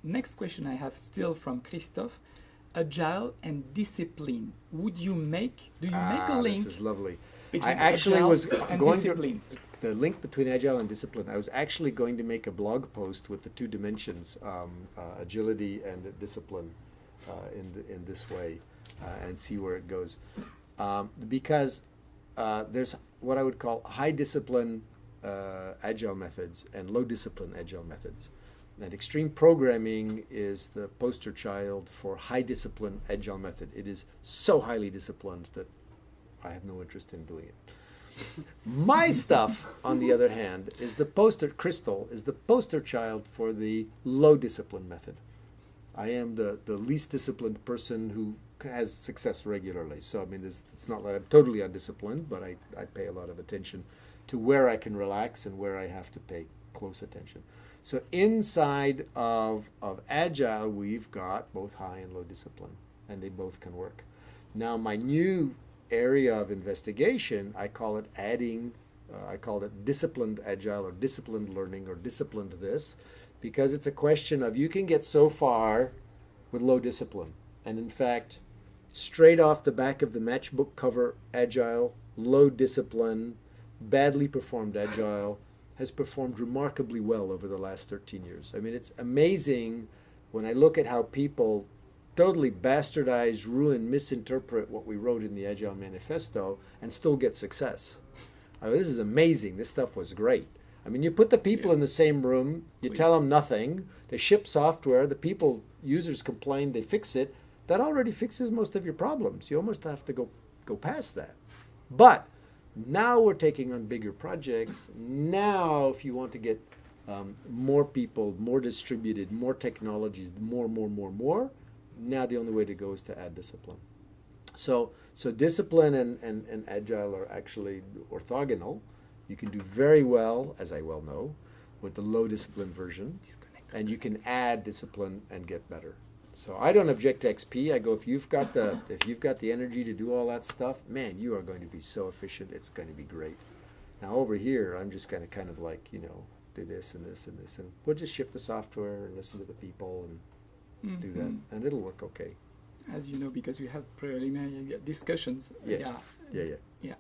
next question I have still from Christophe. Agile and discipline. Do you make a link This is lovely. between I actually agile was and going discipline? the link between agile and discipline. I was actually going to make a blog post with the two dimensions, agility and discipline, in this way, and see where it goes, because there's what I would call high discipline agile methods and low discipline agile methods. And extreme programming is the poster child for high discipline agile method. It is so highly disciplined that I have no interest in doing it. My stuff, on the other hand, is Crystal is the poster child for the low discipline method. I am the least disciplined person who has success regularly. So, I mean, it's not like I'm totally undisciplined, but I pay a lot of attention to where I can relax and where I have to pay close attention. So inside of Agile, we've got both high and low discipline, and they both can work. Now, my new area of investigation, I call it disciplined Agile or disciplined learning or disciplined this, because it's a question of you can get so far with low discipline. And in fact, straight off the back of the matchbook cover, Agile, low discipline, badly performed Agile, has performed remarkably well over the last 13 years. I mean, it's amazing when I look at how people totally bastardize, ruin, misinterpret what we wrote in the Agile Manifesto and still get success. I mean, this is amazing. This stuff was great. I mean, you put the people in the same room, you tell them nothing, they ship software, the users complain, they fix it. That already fixes most of your problems. You almost have to go past that. But now we're taking on bigger projects. Now, if you want to get more people, more distributed, more technologies, more, now the only way to go is to add discipline. So discipline and Agile are actually orthogonal. You can do very well, as I well know, with the low discipline version, and you can add discipline and get better. So I don't object to XP. I go, if you've got the energy to do all that stuff, man, you are going to be so efficient. It's going to be great. Now over here, I'm just going to kind of like, do this and this and this, and we'll just ship the software and listen to the people and do that, and it'll work okay. As you know, because we have preliminary discussions. Yeah.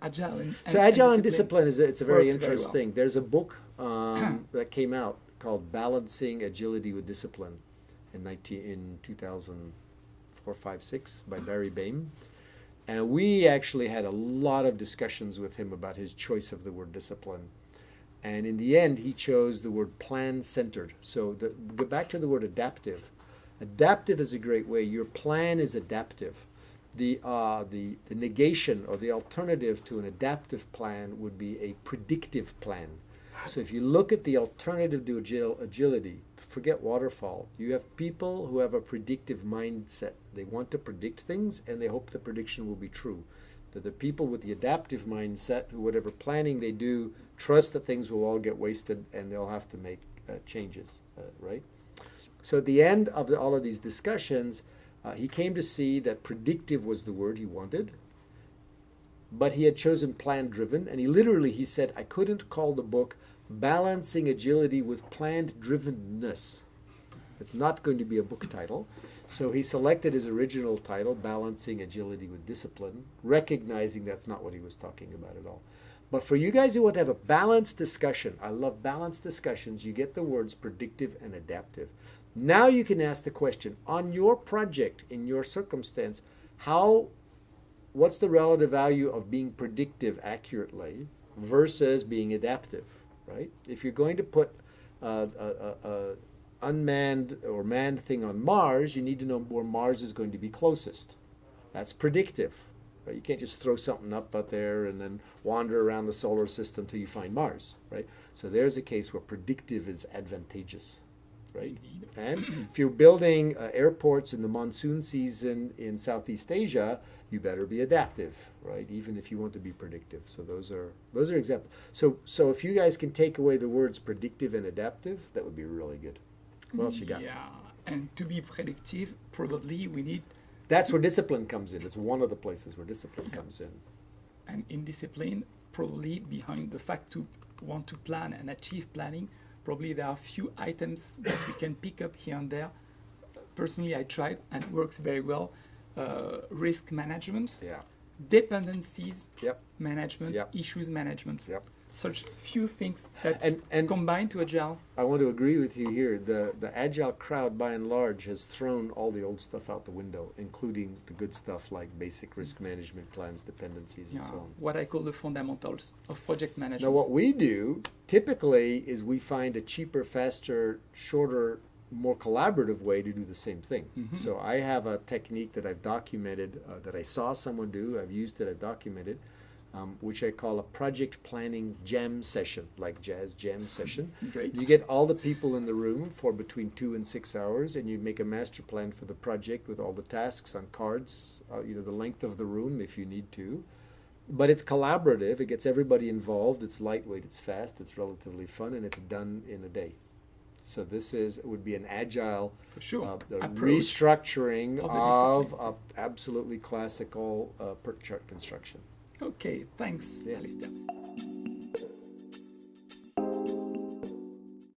Agile and Agile and discipline it's a very interesting very well. There's a book that came out called Balancing Agility with Discipline in 2004, 5, 6 by Barry Bain. And we actually had a lot of discussions with him about his choice of the word discipline. And in the end, he chose the word plan-centered. So go back to the word adaptive. Adaptive is a great way. Your plan is adaptive. The negation or the alternative to an adaptive plan would be a predictive plan. So if you look at the alternative to agility, forget waterfall. You have people who have a predictive mindset. They want to predict things and they hope the prediction will be true. They're the people with the adaptive mindset who, whatever planning they do, trust that things will all get wasted and they'll have to make changes, right? So at the end of all of these discussions, he came to see that predictive was the word he wanted, but he had chosen plan-driven, and he said, I couldn't call the book Balancing Agility with Planned-Drivenness. It's not going to be a book title. So he selected his original title, Balancing Agility with Discipline, recognizing that's not what he was talking about at all. But for you guys who want to have a balanced discussion, I love balanced discussions, you get the words predictive and adaptive. Now you can ask the question, on your project, in your circumstance, what's the relative value of being predictive accurately versus being adaptive, right? If you're going to put a unmanned or manned thing on Mars, you need to know where Mars is going to be closest. That's predictive, right? You can't just throw something up out there and then wander around the solar system till you find Mars, right? So there's a case where predictive is advantageous. Right? And if you're building airports in the monsoon season in Southeast Asia, you better be adaptive, right? Even if you want to be predictive. So those are examples. So if you guys can take away the words predictive and adaptive, that would be really good. What else you got? Yeah, and to be predictive, probably we need... That's where discipline comes in. It's one of the places where discipline comes in. And in discipline, probably behind the fact to want to plan and achieve planning, probably there are a few items that we can pick up here and there personally I tried and works very well. Risk management, Yeah. dependencies Yep. management, Yep. issues management. Yep. Such few things that And combine to Agile. I want to agree with you here. The Agile crowd, by and large, has thrown all the old stuff out the window, including the good stuff like basic risk management plans, dependencies, and so on. What I call the fundamentals of project management. Now, what we do typically is we find a cheaper, faster, shorter, more collaborative way to do the same thing. So I have a technique that I've documented, that I saw someone do, I've used it, I've documented, which I call a project planning jam session, like jazz jam session. Great. You get all the people in the room for between 2 and 6 hours, and you make a master plan for the project with all the tasks on cards, the length of the room if you need to. But it's collaborative, it gets everybody involved, it's lightweight, it's fast, it's relatively fun, and it's done in a day. So this would be an agile For sure. approach, restructuring of of absolutely classical PERT chart construction. Okay, thanks, Yeah. Alistair.